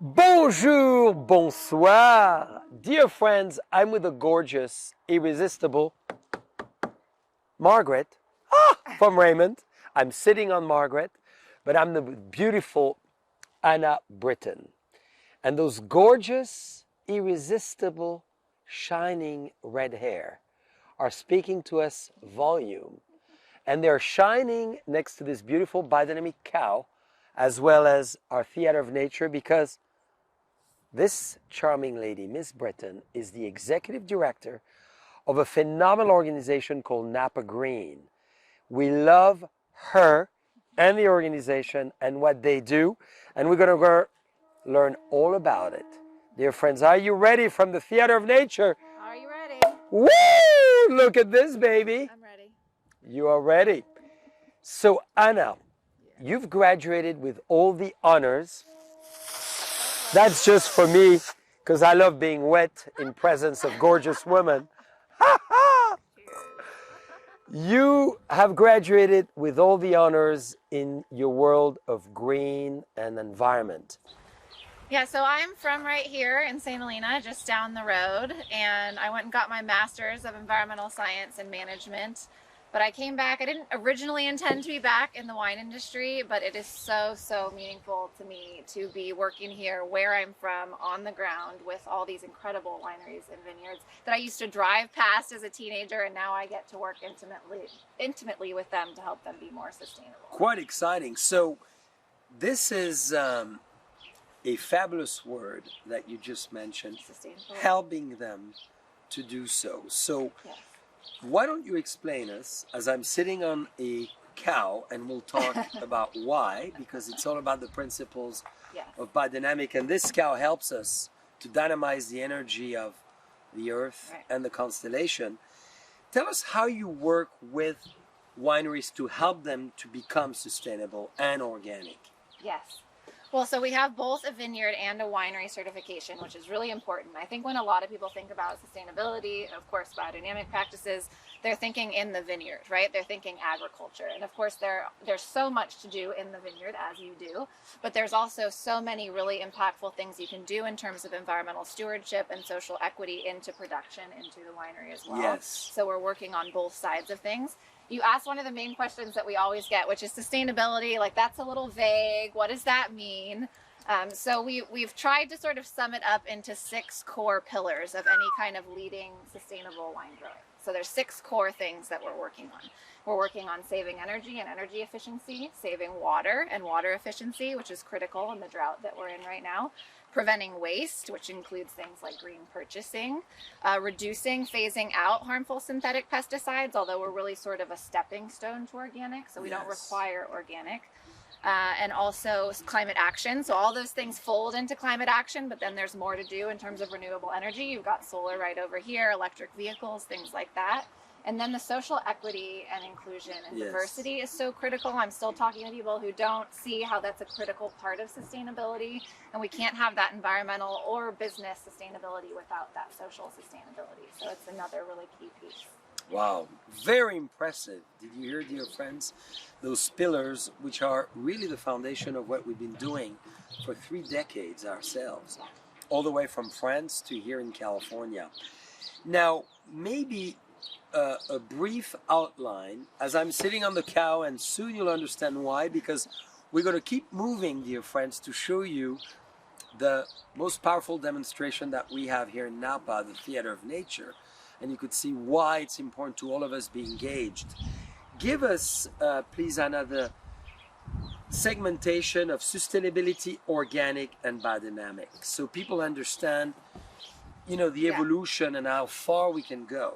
Bonjour, bonsoir. Dear friends, I'm with the gorgeous, irresistible Margaret from Raymond. I'm sitting on Margaret, but I'm the beautiful Anna Brittain. And those gorgeous, irresistible, shining red hair are speaking to us volume. And they're shining next to this beautiful biodynamic cow, as well as our theater of nature, because this charming lady, Miss Brittain, is the executive director of a phenomenal organization called Napa Green. We love her and the organization and what they do, and we're going to go learn all about it. Dear friends, are you ready from the theater of nature? Are you ready? Woo! Look at this, baby. I'm ready. You are ready. So, Anna, you've graduated with all the honors. That's just for me, because I love being wet in presence of gorgeous women. You have graduated with all the honors in your world of green and environment. Yeah, so I'm from right here in St. Helena, just down the road, and I went and got my master's of environmental science and management. But I came back. I didn't originally intend to be back in the wine industry, but it is so meaningful to me to be working here where I'm from, on the ground, with all these incredible wineries and vineyards that I used to drive past as a teenager, and now I get to work intimately with them to help them be more sustainable. Quite exciting. So this is a fabulous word that you just mentioned, helping them to do so. So yes. Why don't you explain us, as I'm sitting on a cow, and we'll talk about why, because it's all about the principles of biodynamic, and this cow helps us to dynamize the energy of the earth and the constellation. Tell us how you work with wineries to help them to become sustainable and organic. Yes. Well, so we have both a vineyard and a winery certification, which is really important. I think when a lot of people think about sustainability, of course, biodynamic practices, they're thinking in the vineyard, right? They're thinking agriculture. And of course, there's so much to do in the vineyard, as you do, but there's also so many really impactful things you can do in terms of environmental stewardship and social equity into production, into the winery as well. Yes. So we're working on both sides of things. You asked one of the main questions that we always get, which is sustainability. Like, that's a little vague. What does that mean? So we've tried to sort of sum it up into 6 core pillars of any kind of leading sustainable wine growing. So there's 6 core things that we're working on. We're working on saving energy and energy efficiency, saving water and water efficiency, which is critical in the drought that we're in right now, preventing waste, which includes things like green purchasing, reducing, phasing out harmful synthetic pesticides, although we're really sort of a stepping stone to organic, so we don't require organic, and also climate action. So all those things fold into climate action, but then there's more to do in terms of renewable energy. You've got solar right over here, electric vehicles, things like that. And then the social equity and inclusion and diversity is so critical. I'm still talking to people who don't see how that's a critical part of sustainability. And we can't have that environmental or business sustainability without that social sustainability. So it's another really key piece. Wow, very impressive. Did you hear, dear friends? Those pillars, which are really the foundation of what we've been doing for 3 decades ourselves, all the way from France to here in California. Now, maybe a brief outline as I'm sitting on the cow, and soon you'll understand why, because we're going to keep moving, dear friends, to show you the most powerful demonstration that we have here in Napa, the Theater of Nature, and you could see why it's important to all of us be engaged. Give us, please, Anna, the segmentation of sustainability, organic, and biodynamic, so people understand, the evolution and how far we can go.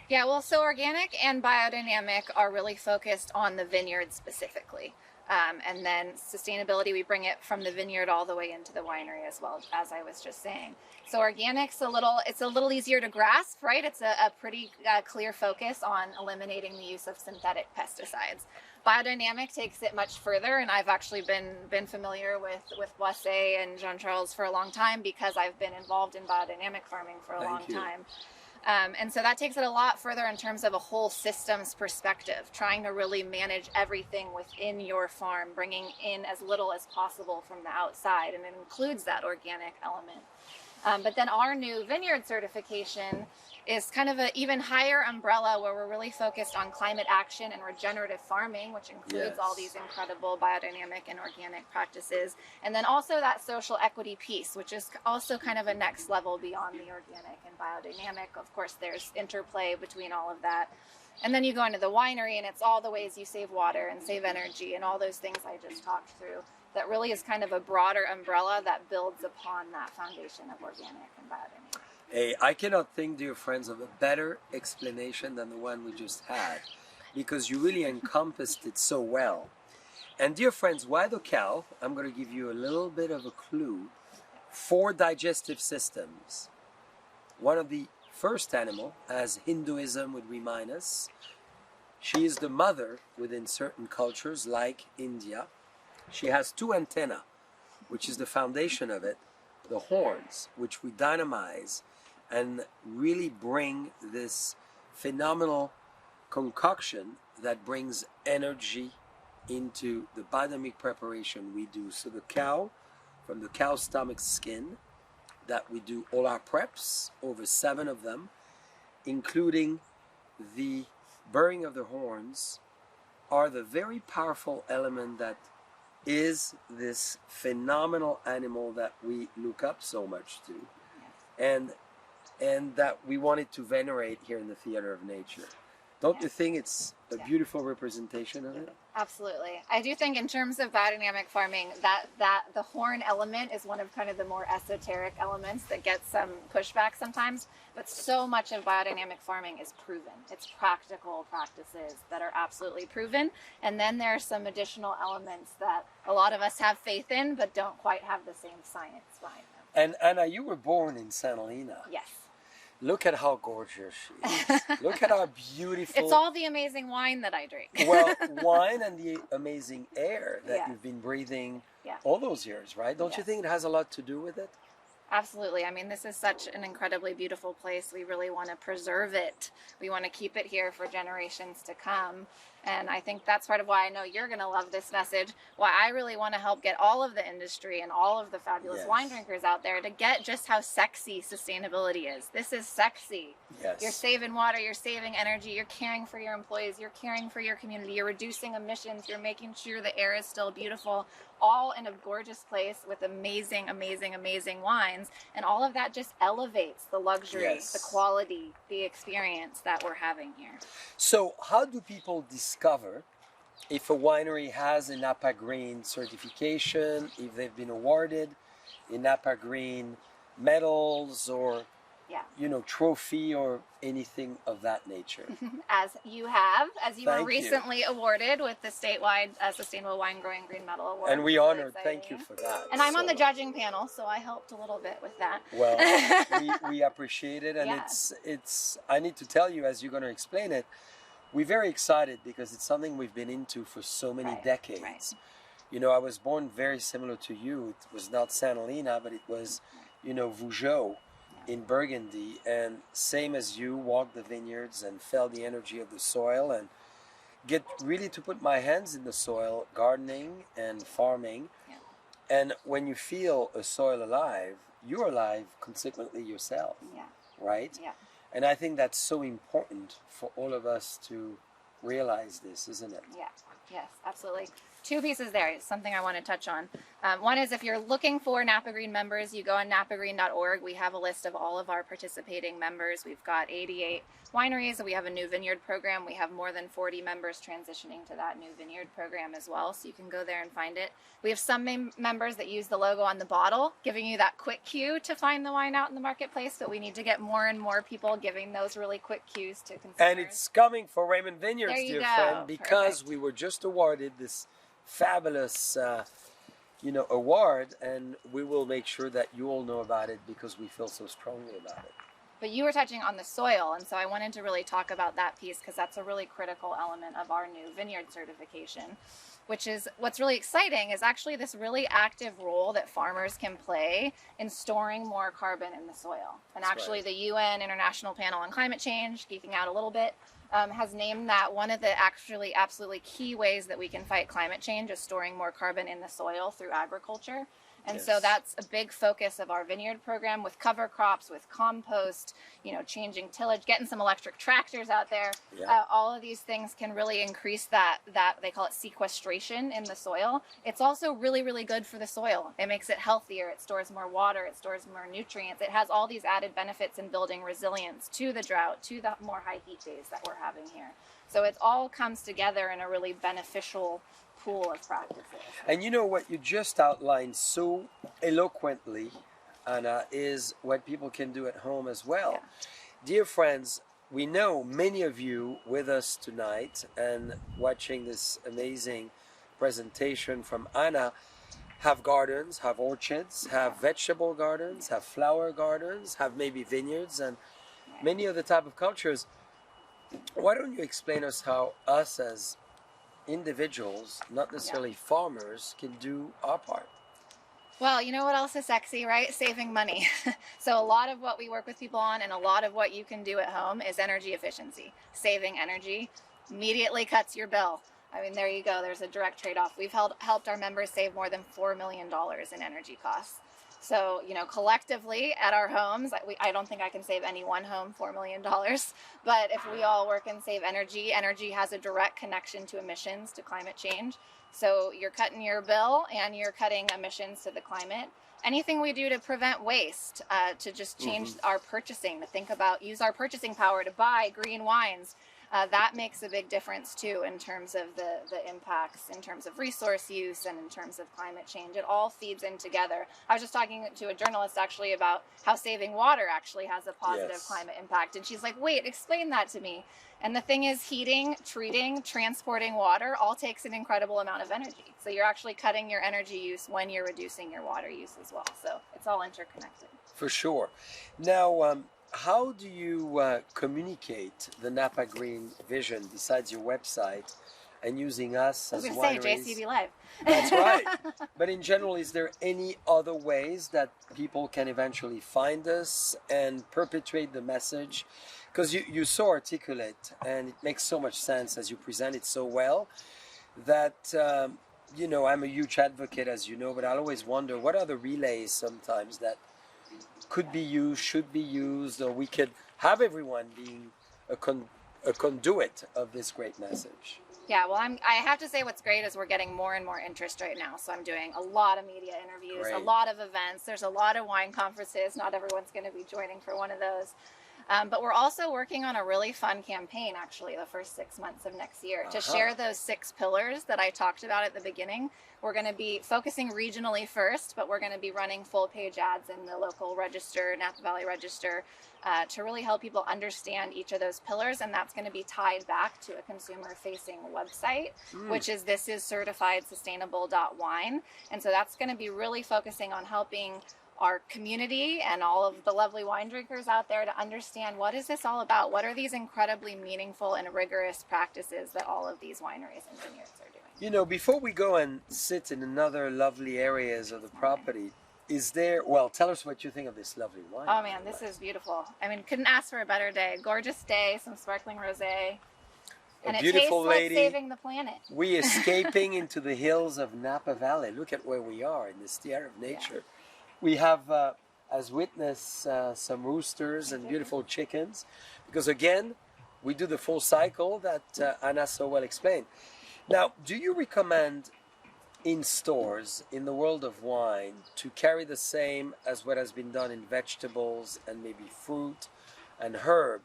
Yeah, well, so organic and biodynamic are really focused on the vineyard specifically. And then sustainability, we bring it from the vineyard all the way into the winery as well, as I was just saying. So organic's it's a little easier to grasp, right? It's a pretty clear focus on eliminating the use of synthetic pesticides. Biodynamic takes it much further, and I've actually been familiar with Boisset and Jean-Charles for a long time because I've been involved in biodynamic farming for a long time. And so that takes it a lot further in terms of a whole systems perspective, trying to really manage everything within your farm, bringing in as little as possible from the outside, and it includes that organic element. But then our new vineyard certification is kind of an even higher umbrella where we're really focused on climate action and regenerative farming, which includes all these incredible biodynamic and organic practices. And then also that social equity piece, which is also kind of a next level beyond the organic and biodynamic. Of course, there's interplay between all of that. And then you go into the winery and it's all the ways you save water and save energy and all those things I just talked through. That really is kind of a broader umbrella that builds upon that foundation of organic and biodynamic. Hey, I cannot think, dear friends, of a better explanation than the one we just had, because you really encompassed it so well. And dear friends, why the cow? I'm going to give you a little bit of a clue. 4 digestive systems. One of the first animal, as Hinduism would remind us, she is the mother within certain cultures like India. She has 2 antennae, which is the foundation of it, the horns, which we dynamize and really bring this phenomenal concoction that brings energy into the biodynamic preparation we do. So the cow, from the cow's stomach skin, that we do all our preps, over 7 of them, including the burring of the horns, are the very powerful element that is this phenomenal animal that we look up so much to, and that we wanted to venerate here in the Theater of Nature. Don't you think it's a beautiful representation of it? Absolutely. I do think in terms of biodynamic farming, that the horn element is one of kind of the more esoteric elements that gets some pushback sometimes, but so much of biodynamic farming is proven. It's practical practices that are absolutely proven, and then there are some additional elements that a lot of us have faith in, but don't quite have the same science behind them. And Anna, you were born in Santa Elena. Yes. Look at how gorgeous she is. Look at how beautiful. It's all the amazing wine that I drink. Well, wine and the amazing air that you've been breathing all those years, right? Don't you think it has a lot to do with it? Absolutely. I mean, this is such an incredibly beautiful place. We really want to preserve it. We want to keep it here for generations to come. And I think that's part of why I know you're going to love this message, why I really want to help get all of the industry and all of the fabulous wine drinkers out there to get just how sexy sustainability is. This is sexy. Yes. You're saving water, you're saving energy, you're caring for your employees, you're caring for your community, you're reducing emissions, you're making sure the air is still beautiful, all in a gorgeous place with amazing, amazing, amazing wines. And all of that just elevates the luxury, the quality, the experience that we're having here. So how do people discover if a winery has a Napa Green certification, if they've been awarded a Napa Green medals or trophy or anything of that nature? As you were recently awarded with the statewide Sustainable Wine Growing Green Medal Award. And we honored, thank you for that. And I'm on the judging panel, so I helped a little bit with that. Well, we appreciate it, and it's. I need to tell you, as you're going to explain it, we're very excited because it's something we've been into for so many decades. Right. You know, I was born very similar to you. It was not Santa Elena, but it was, Vougeot in Burgundy, and same as you, walked the vineyards and felt the energy of the soil and get really to put my hands in the soil, gardening and farming. And when you feel a soil alive, you're alive consequently yourself, right? Yeah. And I think that's so important for all of us to realize this, isn't it? Yeah, yes, absolutely. 2 pieces there, something I want to touch on. One is if you're looking for Napa Green members, you go on napagreen.org. We have a list of all of our participating members. We've got 88 wineries. We have a new vineyard program. We have more than 40 members transitioning to that new vineyard program as well, so you can go there and find it. We have some members that use the logo on the bottle, giving you that quick cue to find the wine out in the marketplace, but we need to get more and more people giving those really quick cues to consumers. And it's coming for Raymond Vineyards, dear friend, because we were just awarded this fabulous award, and we will make sure that you all know about it because we feel so strongly about it. But you were touching on the soil, and so I wanted to really talk about that piece because that's a really critical element of our new vineyard certification, which is what's really exciting is actually this really active role that farmers can play in storing more carbon in the soil. And That's actually right. the UN International Panel on Climate Change, geeking out a little bit, has named that one of the actually absolutely key ways that we can fight climate change is storing more carbon in the soil through agriculture. And so Yes. that's a big focus of our vineyard program with cover crops, with compost, you know, changing tillage, getting some electric tractors out there. Yeah. All of these things can really increase that they call it sequestration in the soil. It's also really, really good for the soil. It makes it healthier. It stores more water. It stores more nutrients. It has all these added benefits in building resilience to the drought, to the more high heat days that we're having here. So it all comes together in a really beneficial pool of practices. And you know what you just outlined so eloquently, Anna, is what people can do at home as well. Yeah. Dear friends, we know many of you with us tonight and watching this amazing presentation from Anna have gardens, have orchards, have vegetable gardens, have flower gardens, have maybe vineyards and many other type of cultures. Why don't you explain us how us as individuals, not necessarily farmers, can do our part? Well, you know what else is sexy, right? Saving money. So a lot of what we work with people on and a lot of what you can do at home is energy efficiency. Saving energy immediately cuts your bill. I mean, there you go. There's a direct trade-off. We've helped our members save more than $4 million in energy costs. So, you know, collectively at our homes, I don't think I can save any one home $4 million. But if we all work and save energy, energy has a direct connection to emissions, to climate change. So you're cutting your bill and you're cutting emissions to the climate. Anything we do to prevent waste, to just change our purchasing, to think about, use our purchasing power to buy green wines, that makes a big difference too in terms of the impacts, in terms of resource use and in terms of climate change. It all feeds in together. I was just talking to a journalist actually about how saving water actually has a positive climate impact. And she's like, wait, explain that to me. And the thing is, heating, treating, transporting water all takes an incredible amount of energy. So you're actually cutting your energy use when you're reducing your water use as well. So it's all interconnected. For sure. Now, how do you communicate the Napa Green vision besides your website and using us as I was going wineries? to say JCB Live. That's right. But in general, is there any other ways that people can eventually find us and perpetuate the message? Because you so articulate and it makes so much sense as you present it so well that, you know, I'm a huge advocate, as you know, but I'll always wonder what are the relays sometimes that could be used, should be used, or we could have everyone being a conduit of this great message. Yeah, well, I have to say what's great is we're getting more and more interest right now. So I'm doing a lot of media interviews, Great. a lot of events. There's a lot of wine conferences. Not everyone's going to be joining for one of those. But we're also working on a really fun campaign, actually, the first 6 months of next year to share those 6 pillars that I talked about at the beginning. We're going to be focusing regionally first, but we're going to be running full-page ads in the local register, Napa Valley Register, to really help people understand each of those pillars. And that's going to be tied back to a consumer-facing website, which is sustainable.wine. And so that's going to be really focusing on helping our community and all of the lovely wine drinkers out there to understand what is this all about? What are these incredibly meaningful and rigorous practices that all of these wineries and vineyards are doing? You know, before we go and sit in another lovely areas of the property, is there, well, tell us what you think of this lovely wine. Oh man, this is beautiful. I mean, couldn't ask for a better day. Gorgeous day, some sparkling rosé. And it tastes beautiful lady. like saving the planet. We escaping into the hills of Napa Valley. Look at where we are in this theater of nature. Yeah. We have, as witness, some roosters and beautiful chickens, because again, we do the full cycle that Anna so well explained. Now, do you recommend in stores, in the world of wine, to carry the same as what has been done in vegetables and maybe fruit and herb?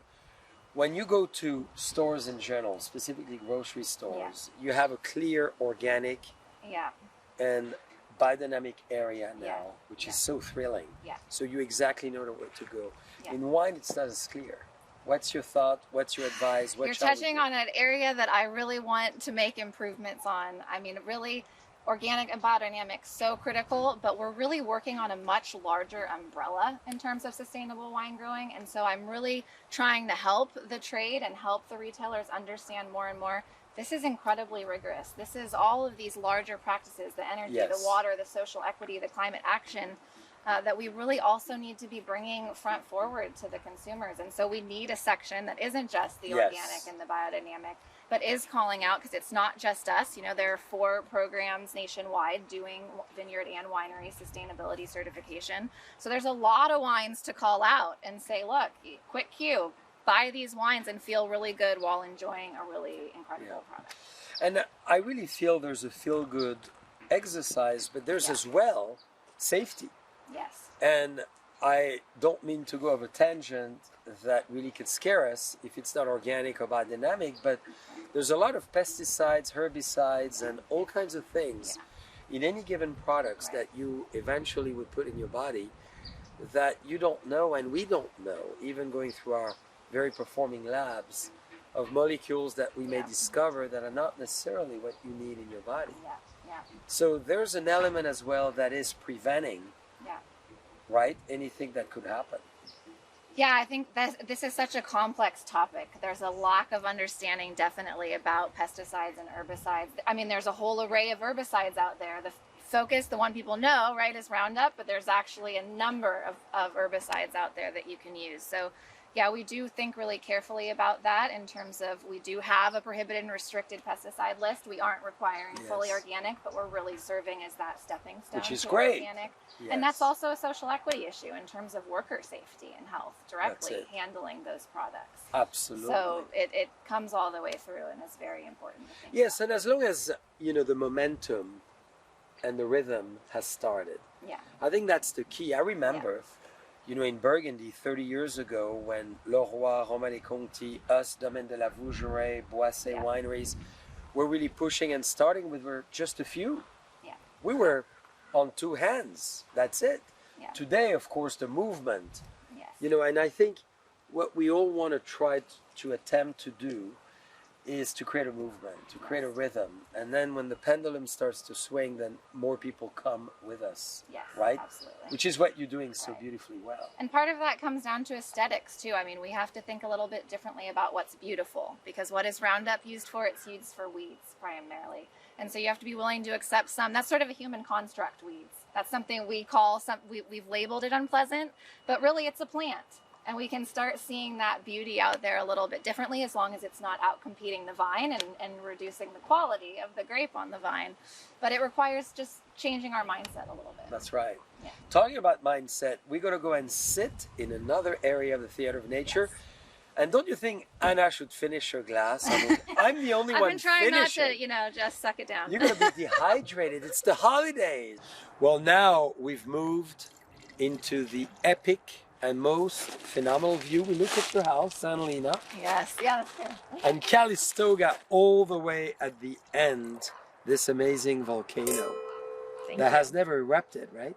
When you go to stores in general, specifically grocery stores, you have a clear organic and biodynamic area now, which is so thrilling. So you exactly know where to go. In wine, it's not as clear. What's your thought? What's your advice? You're touching on an area that I really want to make improvements on. I mean, really, organic and biodynamic so critical, but we're really working on a much larger umbrella in terms of sustainable wine growing. And so I'm really trying to help the trade and help the retailers understand more and more. This is incredibly rigorous. This is all of these larger practices, the energy, Yes. the water, the social equity, the climate action, that we really also need to be bringing front forward to the consumers. And so we need a section that isn't just the Yes. organic and the biodynamic, but is calling out, because it's not just us. You know, there are 4 programs nationwide doing vineyard and winery sustainability certification. So there's a lot of wines to call out and say, look, quick cue, buy these wines and feel really good while enjoying a really incredible product. And I really feel there's a feel-good exercise, but there's as well safety. Yes. And I don't mean to go off a tangent that really could scare us if it's not organic or biodynamic, but there's a lot of pesticides, herbicides, and all kinds of things in any given products that you eventually would put in your body that you don't know, and we don't know, even going through our very performing labs, of molecules that we may discover that are not necessarily what you need in your body. So there's an element as well that is preventing, right, anything that could happen. Yeah, I think that this is such a complex topic. There's a lack of understanding definitely about pesticides and herbicides. I mean, there's a whole array of herbicides out there. The focus, the one people know, right, is Roundup, but there's actually a number of herbicides out there that you can use. So yeah, we do think really carefully about that in terms of, we do have a prohibited and restricted pesticide list. We aren't requiring fully organic, but we're really serving as that stepping stone, which is to great. Organic. And that's also a social equity issue in terms of worker safety and health, directly handling those products. Absolutely. So it comes all the way through, and is very important to think Yes, about. and as long as, you know, the momentum and the rhythm has started. Yeah. I think that's the key. I remember, you know, in Burgundy 30 years ago, when Leroy, Romanée Conti, us, Domaine de la Vougeray, Boisset wineries were really pushing and starting with, were just a few. Yeah. We were on 2 hands. That's it. Yeah. Today, of course, the movement, Yes. you know, and I think what we all want to try to attempt to do is to create a movement, to create a rhythm. And then when the pendulum starts to swing, then more people come with us, right? Absolutely. Which is what you're doing so beautifully well. And part of that comes down to aesthetics too. I mean, we have to think a little bit differently about what's beautiful, because what is Roundup used for? It's used for weeds primarily. And so you have to be willing to accept some, that's sort of a human construct, weeds. That's something we call, we've labeled it unpleasant, but really it's a plant. And we can start seeing that beauty out there a little bit differently, as long as it's not out competing the vine and reducing the quality of the grape on the vine. But it requires just changing our mindset a little bit. That's right. Yeah. Talking about mindset, we're going to go and sit in another area of the Theater of Nature. Yes. And don't you think Anna should finish her glass? I mean, I'm the only one I've been trying finishing. not to, you know, just suck it down. You're going to be dehydrated. It's the holidays. Well, now we've moved into the epic and most phenomenal view. We look at your house, San Lena. Yes, yeah, that's good. And Calistoga all the way at the end, this amazing volcano that has never erupted, right?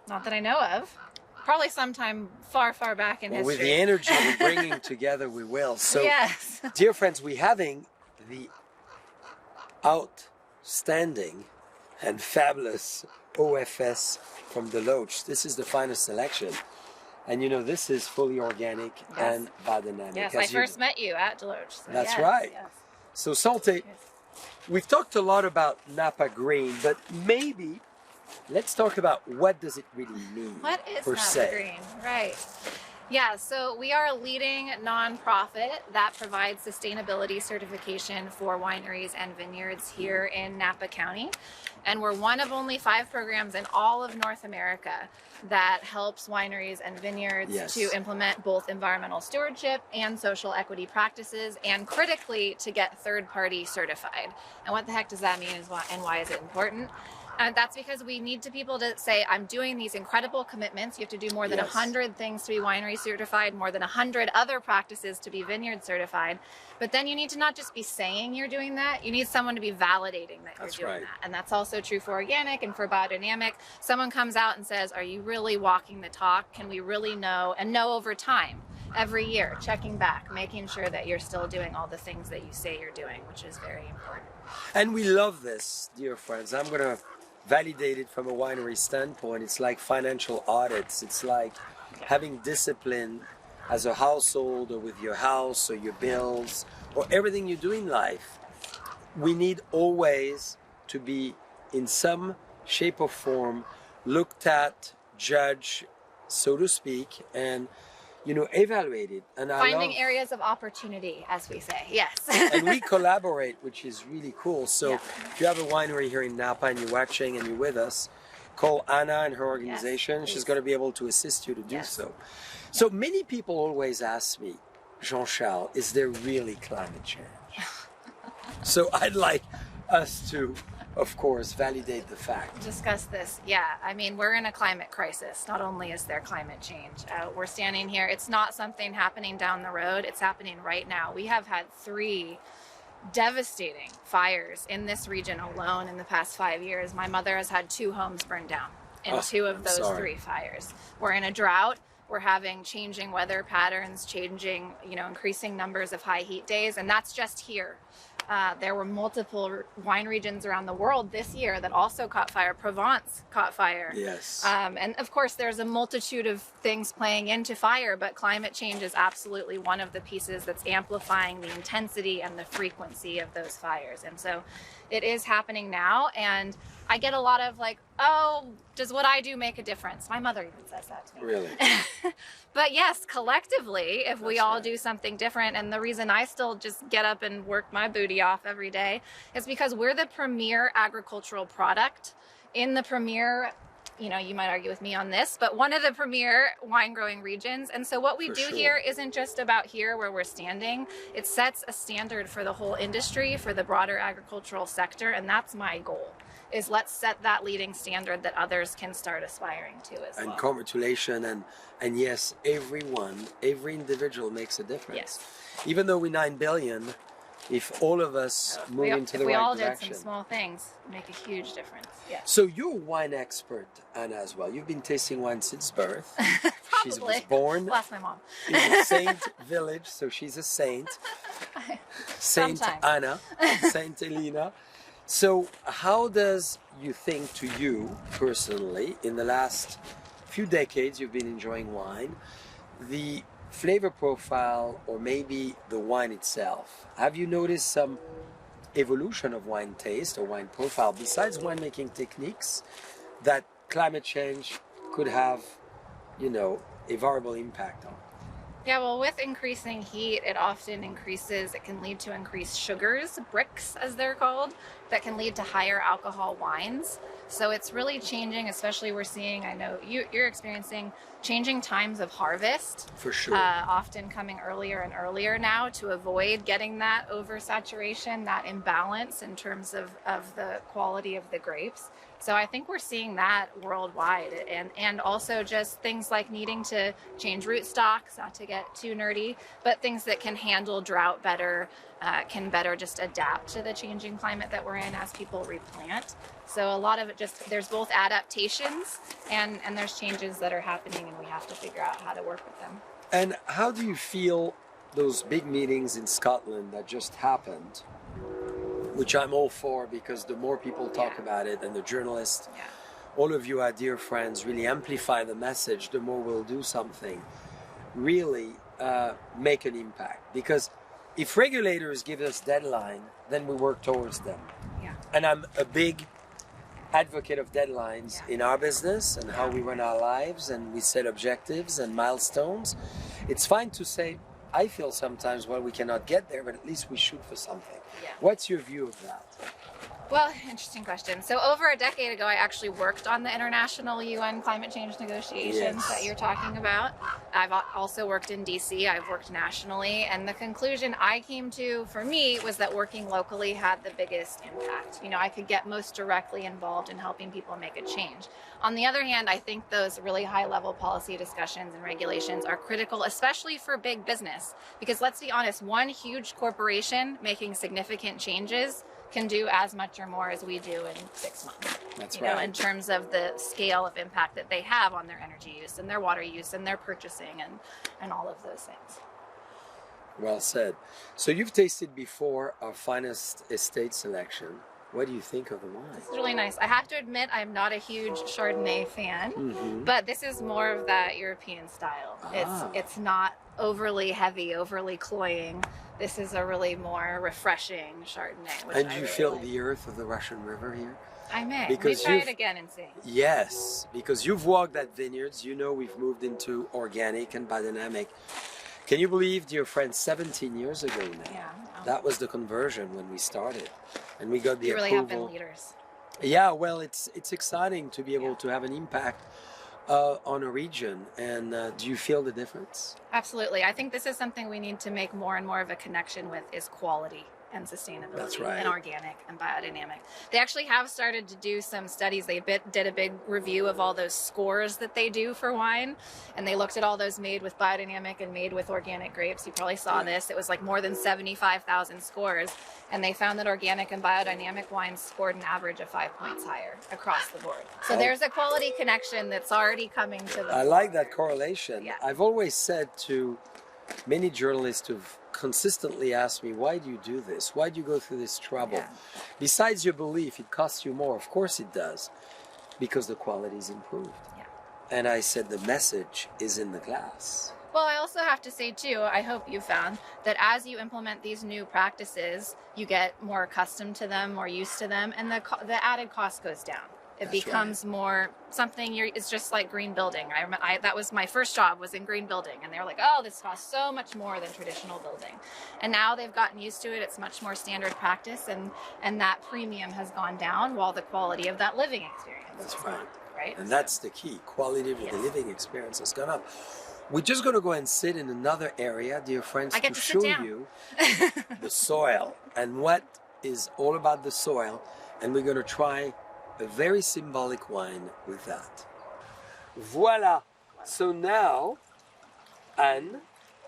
Not that I know of. Probably sometime far, far back in history. With the energy we're bringing together, we will. So, yes. dear friends, we're having the outstanding and fabulous OFS from the Loach. This is the finest selection. And you know, this is fully organic and biodynamic. Yes, I first met you at Deloach. So That's right. Yes. So Salte, we've talked a lot about Napa Green, but maybe let's talk about what does it really mean. What is per Napa se. Green? Right. Yeah, so we are a leading nonprofit that provides sustainability certification for wineries and vineyards here in Napa County. And we're one of only 5 programs in all of North America that helps wineries and vineyards to implement both environmental stewardship and social equity practices, and critically to get third-party certified. And what the heck does that mean, and why is it important? That's because we need people to say, I'm doing these incredible commitments. You have to do more than 100 things to be winery certified, more than 100 other practices to be vineyard certified. But then you need to not just be saying you're doing that, you need someone to be validating that you're doing that. And that's also true for organic and for biodynamic. Someone comes out and says, are you really walking the talk? Can we really know, and know over time, every year, checking back, making sure that you're still doing all the things that you say you're doing, which is very important. And we love this, dear friends. I'm going to validate it from a winery standpoint. It's like financial audits. It's like having discipline as a household or with your house or your bills or everything you do in life. We need always to be in some shape or form looked at, judged, so to speak, and evaluated. And finding areas of opportunity, as we say. Yes. And we collaborate, which is really cool. So if you have a winery here in Napa and you're watching and you're with us, call Anna and her organization. She's going to be able to assist you to do so. So many people always ask me, Jean-Charles, is there really climate change? So I'd like us to, of course, validate the fact. Discuss this. Yeah, I mean, we're in a climate crisis. Not only is there climate change, we're standing here. It's not something happening down the road. It's happening right now. We have had 3 devastating fires in this region alone in the past 5 years. My mother has had 2 homes burned down in 2 of those 3 fires. We're in a drought. We're having changing weather patterns, changing, increasing numbers of high heat days, and that's just here. There were multiple wine regions around the world this year that also caught fire. Provence caught fire. Yes. And of course, there's a multitude of things playing into fire, but climate change is absolutely one of the pieces that's amplifying the intensity and the frequency of those fires. And so it is happening now. And I get a lot of like, oh, does what I do make a difference? My mother even says that to me. Really? But yes, collectively, if we all do something different, and the reason I still just get up and work my booty off every day is because we're the premier agricultural product in the premier, you might argue with me on this, but one of the premier wine growing regions. And so what we do here isn't just about here where we're standing. It sets a standard for the whole industry, for the broader agricultural sector. And that's my goal, is let's set that leading standard that others can start aspiring to as well. And congratulations. And yes, every individual makes a difference. Yes. Even though we're 9 billion, if all of us move into the right direction. If we all did some small things, make a huge difference. Yeah. So you're a wine expert, Anna, as well. You've been tasting wine since birth. She was born Bless my mom. in a saint village, so she's a saint. Saint Sometimes. Anna, Saint Elena. So how does you think, to you personally, in the last few decades you've been enjoying wine, the flavor profile or maybe the wine itself, have you noticed some evolution of wine taste or wine profile besides winemaking techniques that climate change could have, a variable impact on? Yeah, well, with increasing heat, it can lead to increased sugars, bricks as they're called, that can lead to higher alcohol wines. So it's really changing, especially we're seeing, I know you're experiencing changing times of harvest. For sure. Often coming earlier and earlier now to avoid getting that oversaturation, that imbalance in terms of the quality of the grapes. So I think we're seeing that worldwide, and also just things like needing to change rootstocks, not to get too nerdy, but things that can handle drought better, can better just adapt to the changing climate that we're in as people replant. So a lot of it there's both adaptations and there's changes that are happening, and we have to figure out how to work with them. And how do you feel those big meetings in Scotland that just happened, which I'm all for, because the more people talk about it, and the journalists, all of you are dear friends, really amplify the message, the more we'll do something, really make an impact. Because if regulators give us deadline, then we work towards them. Yeah. And I'm a big advocate of deadlines in our business and how we run our lives, and we set objectives and milestones. It's fine to say, I feel sometimes, well, we cannot get there, but at least we shoot for something. Yeah. What's your view of that? Well, interesting question. So over a decade ago, I actually worked on the international UN climate change negotiations that you're talking about. I've also worked in DC, I've worked nationally, and the conclusion I came to, for me, was that working locally had the biggest impact. I could get most directly involved in helping people make a change. On the other hand, I think those really high-level policy discussions and regulations are critical, especially for big business, because let's be honest, one huge corporation making significant changes can do as much or more as we do in 6 months. That's right. In terms of the scale of impact that they have on their energy use and their water use and their purchasing and all of those things. Well said. So you've tasted before our finest estate selection. What do you think of the wine? It's really nice. I have to admit, I'm not a huge Chardonnay fan, but this is more of that European style. It's not overly heavy, overly cloying. This is a really more refreshing Chardonnay. Which And I you really feel like. the earth of the Russian River here? I may. Because We try it again and see. Yes, because you've walked at vineyards. You know we've moved into organic and biodynamic. Can you believe, dear friend, 17 years ago now? Yeah. That was the conversion when we started. And we got the You really approval. have been leaders. Yeah, well, it's exciting to be able to have an impact on a region. And do you feel the difference? Absolutely. I think this is something we need to make more and more of a connection with is quality and sustainability. That's right. And organic and biodynamic. They actually have started to do some studies. They did a big review of all those scores that they do for wine, and they looked at all those made with biodynamic and made with organic grapes. You probably saw this. It was like more than 75,000 scores, and they found that organic and biodynamic wines scored an average of 5 points higher across the board. So there's a quality connection that's already coming to the I like that correlation. Yeah. I've always said to many journalists who've consistently asked me, why do you do this? Why do you go through this trouble? Yeah. Besides your belief, it costs you more. Of course it does, because the quality is improved. Yeah. And I said the message is in the glass. Well, I also have to say, too, I hope you found that as you implement these new practices, you get more accustomed to them, more used to them, and the added cost goes down. It That's becomes more something. It's just like green building. That was my first job, was in green building, and they were like, "Oh, this costs so much more than traditional building," and now they've gotten used to it. It's much more standard practice, and that premium has gone down while the quality of that living experience. That's has right. gone, right. And that's the key. Quality of the living experience has gone up. We're just going to go and sit in another area, dear friends, I get to to sit show down. you the soil and what is all about the soil. And we're going to try a very symbolic wine with that. Voila. So now, Anne,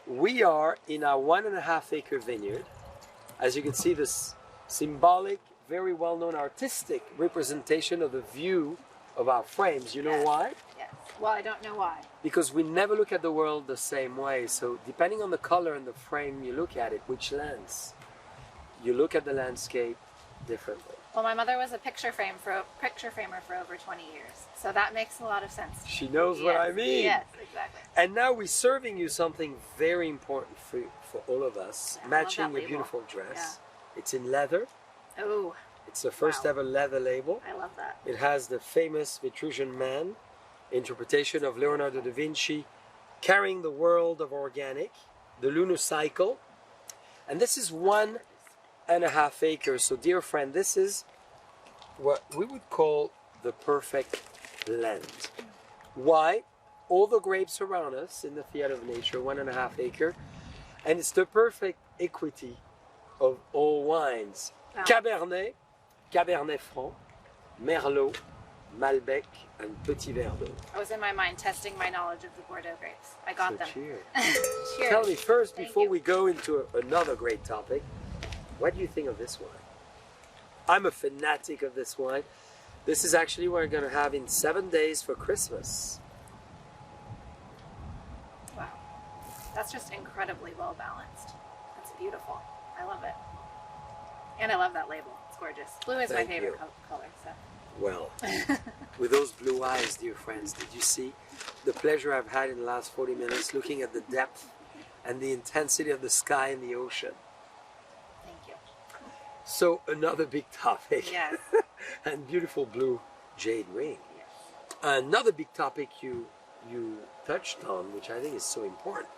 we are in our 1.5 acre vineyard. As you can see, this symbolic, very well-known artistic representation of the view of our frames. You know why? Yes. Well, I don't know why. Because we never look at the world the same way. So depending on the color and the frame you look at it, which lens, you look at the landscape differently. Well, my mother was a picture framer for over 20 years, so that makes a lot of sense. She knows what I mean. Yes, exactly. And now we're serving you something very important for all of us, Yeah, I love matching that your label. beautiful dress. It's in leather. Oh, It's the first ever leather label. I love that. It has the famous Vitruvian Man interpretation of Leonardo da Vinci carrying the world of organic, the lunar cycle. And this is 1.5 acres. So dear friend, this is what we would call the perfect blend. Why? All the grapes around us in the theater of nature, 1.5 acre. And it's the perfect equity of all wines. Wow. Cabernet, Cabernet Franc, Merlot, Malbec, and Petit Verdot. I was in my mind testing my knowledge of the Bordeaux grapes. I got So them. cheers. Cheers. Tell me first, Thank before you. we go into another great topic, what do you think of this wine? I'm a fanatic of this wine. This is actually what we're going to have in 7 days for Christmas. Wow. That's just incredibly well balanced. That's beautiful. I love it. And I love that label. It's gorgeous. Blue is Thank my favorite you. color. So. Well, with those blue eyes, dear friends, did you see the pleasure I've had in the last 40 minutes looking at the depth and the intensity of the sky and the ocean? Thank you. So another big topic. Yes. And beautiful blue jade ring. Yes. Another big topic you touched on, which I think is so important,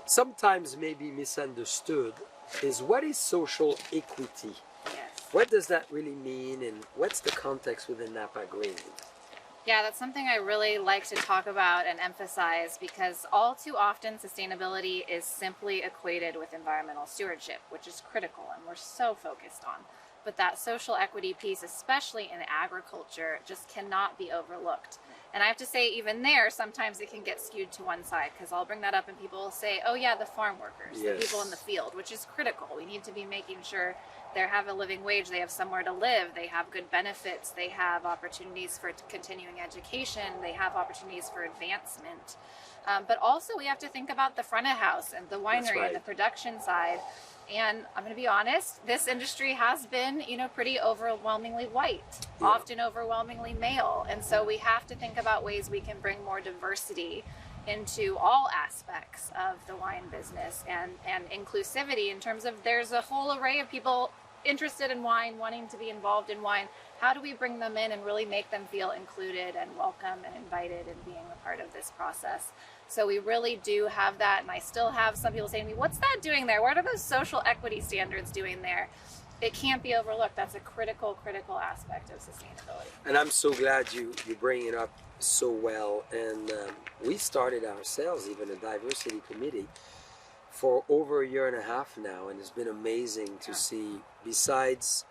sometimes maybe misunderstood, is what is social equity? Yes. What does that really mean, and what's the context within Napa Green? Yeah, that's something I really like to talk about and emphasize, because all too often sustainability is simply equated with environmental stewardship, which is critical and we're so focused on. But that social equity piece, especially in agriculture, just cannot be overlooked. And I have to say, even there, sometimes it can get skewed to one side, because I'll bring that up and people will say, oh yeah, the farm workers, the people in the field, which is critical. We need to be making sure they have a living wage, they have somewhere to live, they have good benefits, they have opportunities for continuing education, they have opportunities for advancement. But also we have to think about the front of house and the winery and the production side. And I'm going to be honest, this industry has been, pretty overwhelmingly white, often overwhelmingly male. And so we have to think about ways we can bring more diversity into all aspects of the wine business, and inclusivity in terms of there's a whole array of people interested in wine, wanting to be involved in wine. How do we bring them in and really make them feel included and welcome and invited and being a part of this process? So we really do have that, and I still have some people saying to me, what's that doing there? What are those social equity standards doing there? It can't be overlooked. That's a critical aspect of sustainability. And I'm so glad you bring it up so well. And we started ourselves, even a diversity committee, for over a year and a half now, and it's been amazing to see, besides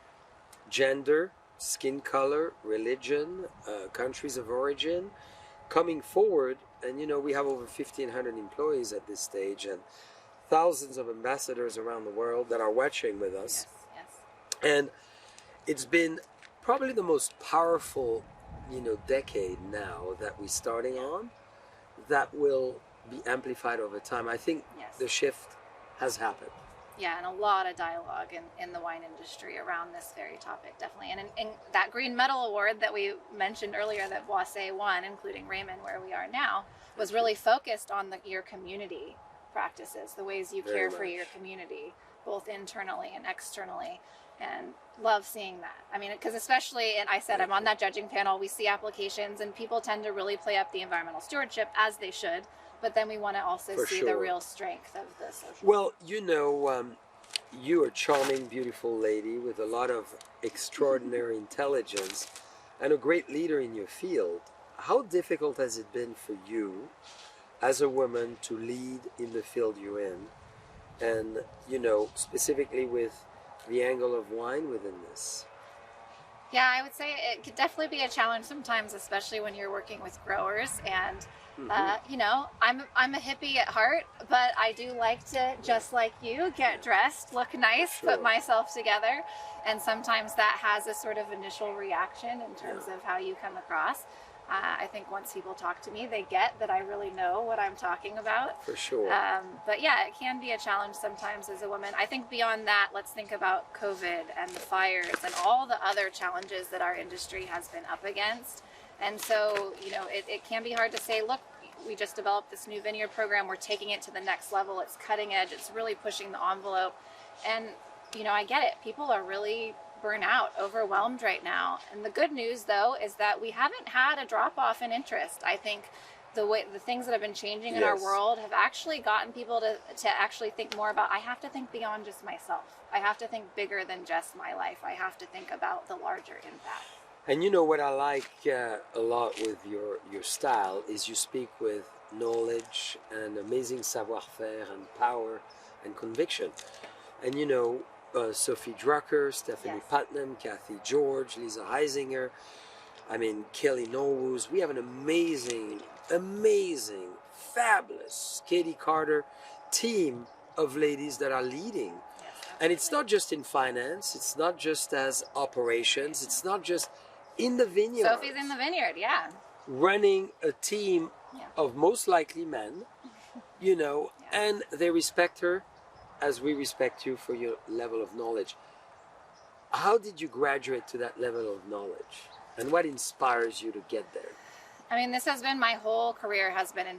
gender, skin color, religion, countries of origin, coming forward. And we have over 1,500 employees at this stage, and thousands of ambassadors around the world that are watching with us. Yes. And it's been probably the most powerful, decade now that we're starting on, that will be amplified over time. I think the shift has happened. Yeah, and a lot of dialogue in the wine industry around this very topic, definitely. And in that Green Medal Award that we mentioned earlier that Boisset won, including Raymond, where we are now, was really focused on your community practices, the ways you care for your community, both internally and externally. And love seeing that. I mean, because especially, and I said I'm on that judging panel, we see applications and people tend to really play up the environmental stewardship, as they should. But then we want to also see the real strength of the social. Well, you're a charming, beautiful lady with a lot of extraordinary intelligence and a great leader in your field. How difficult has it been for you as a woman to lead in the field you're in? And, specifically with the angle of wine within this? Yeah, I would say it could definitely be a challenge sometimes, especially when you're working with growers. And I'm a hippie at heart, but I do like to, just like you, get dressed, look nice, put myself together. And sometimes that has a sort of initial reaction in terms of how you come across. I think once people talk to me, they get that I really know what I'm talking about. For sure. But yeah, it can be a challenge sometimes as a woman. I think beyond that, let's think about COVID and the fires and all the other challenges that our industry has been up against. And so, it can be hard to say, look, we just developed this new vineyard program. We're taking it to the next level. It's cutting edge. It's really pushing the envelope. And, I get it. People are really burnt out, overwhelmed right now. And the good news, though, is that we haven't had a drop-off in interest. I think the things that have been changing in our world have actually gotten people to actually think more about, I have to think beyond just myself. I have to think bigger than just my life. I have to think about the larger impact. And what I like a lot with your style is you speak with knowledge and amazing savoir-faire and power and conviction. And Sophie Drucker, Stephanie Putnam, Kathy George, Lisa Heisinger, Kelly Norwood. We have an amazing, fabulous Katie Carter team of ladies that are leading. And it's not just in finance, it's not just as operations, it's not just in the vineyard. Sophie's in the vineyard, running a team of most likely men, and they respect her as we respect you for your level of knowledge. How did you graduate to that level of knowledge? And what inspires you to get there? This has been, my whole career has been in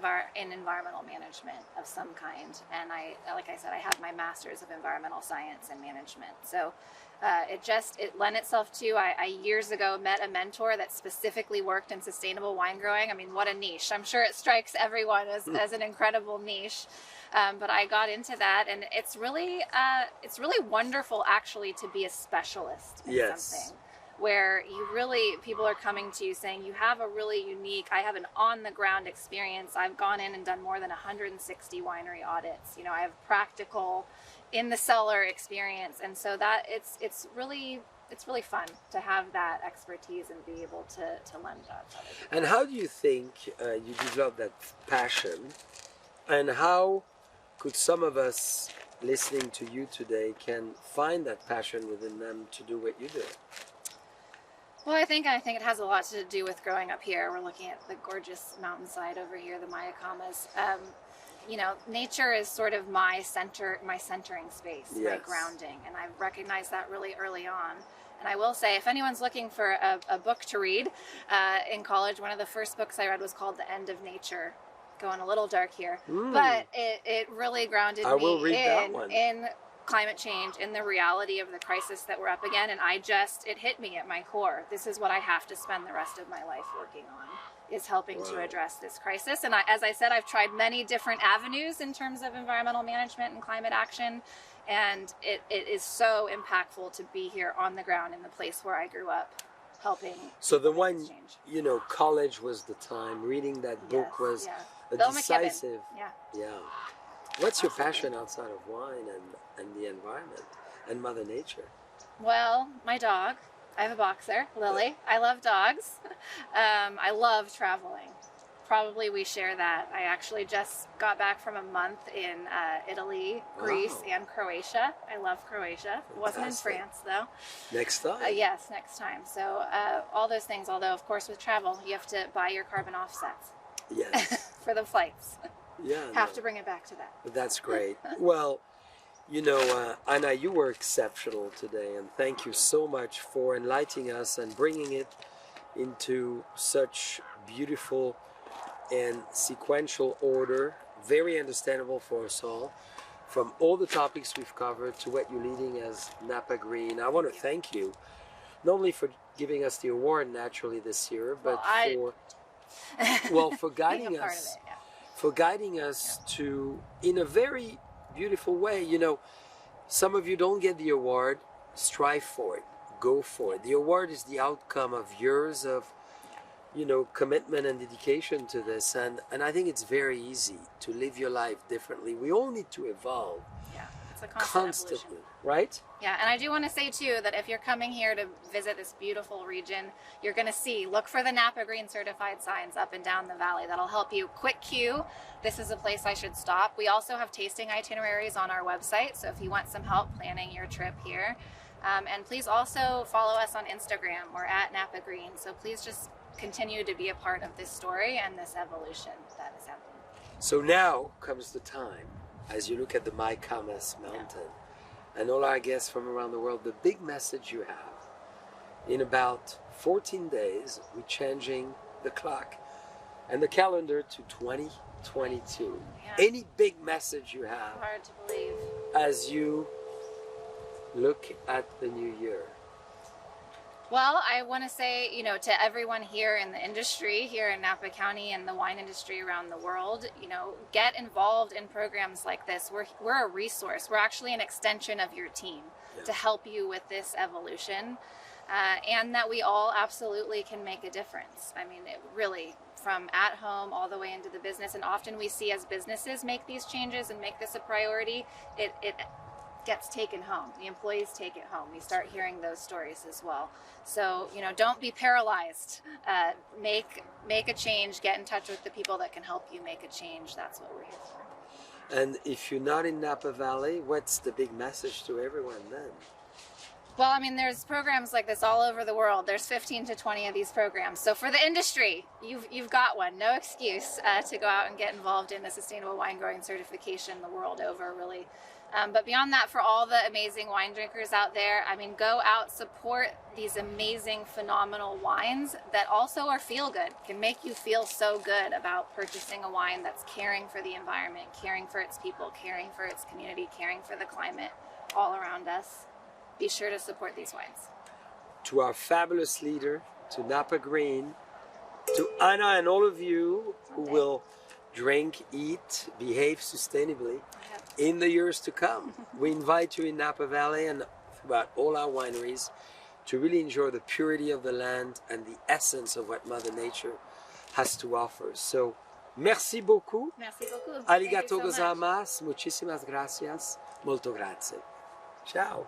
environmental management of some kind. And like I said, I have my master's of environmental science and management. So it lent itself to, I years ago met a mentor that specifically worked in sustainable wine growing. What a niche. I'm sure it strikes everyone as an incredible niche. But I got into that, and it's really wonderful actually to be a specialist in something where people are coming to you saying, you have a really unique, I have an on-the-ground experience. I've gone in and done more than 160 winery audits. I have practical in the cellar experience. And so that it's really it's really fun to have that expertise and be able to lend that to other people. And how do you think you developed that passion? And how could some of us listening to you today can find that passion within them to do what you do? Well, I think it has a lot to do with growing up here. We're looking at the gorgeous mountainside over here, the Mayacamas. You know, nature is sort of my centering space, my grounding, and I recognized that really early on. And I will say, if anyone's looking for a book to read in college, one of the first books I read was called The End of Nature. Going a little dark here, but it really grounded me in climate change, in the reality of the crisis that we're up again, and it hit me at my core. This is what I have to spend the rest of my life working on, is helping to address this crisis. And as I said, I've tried many different avenues in terms of environmental management and climate action, and it is so impactful to be here on the ground in the place where I grew up, helping. So the one, you know, college was the time, reading that book was a decisive. Yeah. What's your passion outside of wine and the environment and Mother Nature? Well, my dog. I have a boxer, Lily. I love dogs. I love traveling. Probably we share that. I actually just got back from a month in Italy, Greece, and Croatia. I love Croatia. It wasn't in France, though. Next time? Yes, next time. So all those things, although, of course, with travel, you have to buy your carbon offsets. Yes. For the flights. Yeah. Have to bring it back to that. That's great. Well, you know, Anna, you were exceptional today, and thank you so much for enlightening us and bringing it into such beautiful and sequential order, very understandable for us all, from all the topics we've covered to what you're leading as Napa Green. I want to thank you, not only for giving us the award naturally this year, but for guiding us. For guiding us to, in a very beautiful way. You know, some of you don't get the award, strive for it, go for it. The award is the outcome of years of, you know, commitment and dedication to this, and I think it's very easy to live your life differently. We all need to evolve. Yeah, it's a constantly, evolution. Right? Yeah, and I do want to say too that if you're coming here to visit this beautiful region, you're going to look for the Napa Green certified signs up and down the valley. That'll help you. Quick cue, this is a place I should stop. We also have tasting itineraries on our website, so if you want some help planning your trip here. And please also follow us on Instagram. We're at Napa Green, so please just continue to be a part of this story and this evolution that is happening. So now comes the time, as you look at the Mayacamas mountain, and all our guests from around the world, the big message you have. In about 14 days, we're changing the clock and the calendar to 2022. Yeah. Any big message you have? Hard to believe. As you look at the new year? Well, I want to say, you know, to everyone here in the industry, here in Napa County and the wine industry around the world, you know, get involved in programs like this. We're a resource. We're actually an extension of your team to help you with this evolution, and that we all absolutely can make a difference. I mean, it really, from at home all the way into the business, and often we see as businesses make these changes and make this a priority, it gets taken home. The employees take it home. We start hearing those stories as well. So, you know, don't be paralyzed. Make a change. Get in touch with the people that can help you make a change. That's what we're here for. And if you're not in Napa Valley, what's the big message to everyone then? Well, I mean, there's programs like this all over the world. There's 15 to 20 of these programs. So for the industry, you've got one. No excuse to go out and get involved in the sustainable wine growing certification the world over, really. But beyond that, for all the amazing wine drinkers out there, I mean, go out, support these amazing, phenomenal wines that also are feel good, can make you feel so good about purchasing a wine that's caring for the environment, caring for its people, caring for its community, caring for the climate all around us. Be sure to support these wines. To our fabulous leader, to Napa Green, to Anna and all of you who will drink, eat, behave sustainably in the years to come. We invite you in Napa Valley and throughout all our wineries to really enjoy the purity of the land and the essence of what Mother Nature has to offer. So, merci beaucoup. Merci beaucoup. Arigato gozaimasu. Muchísimas gracias. Molto grazie. Ciao.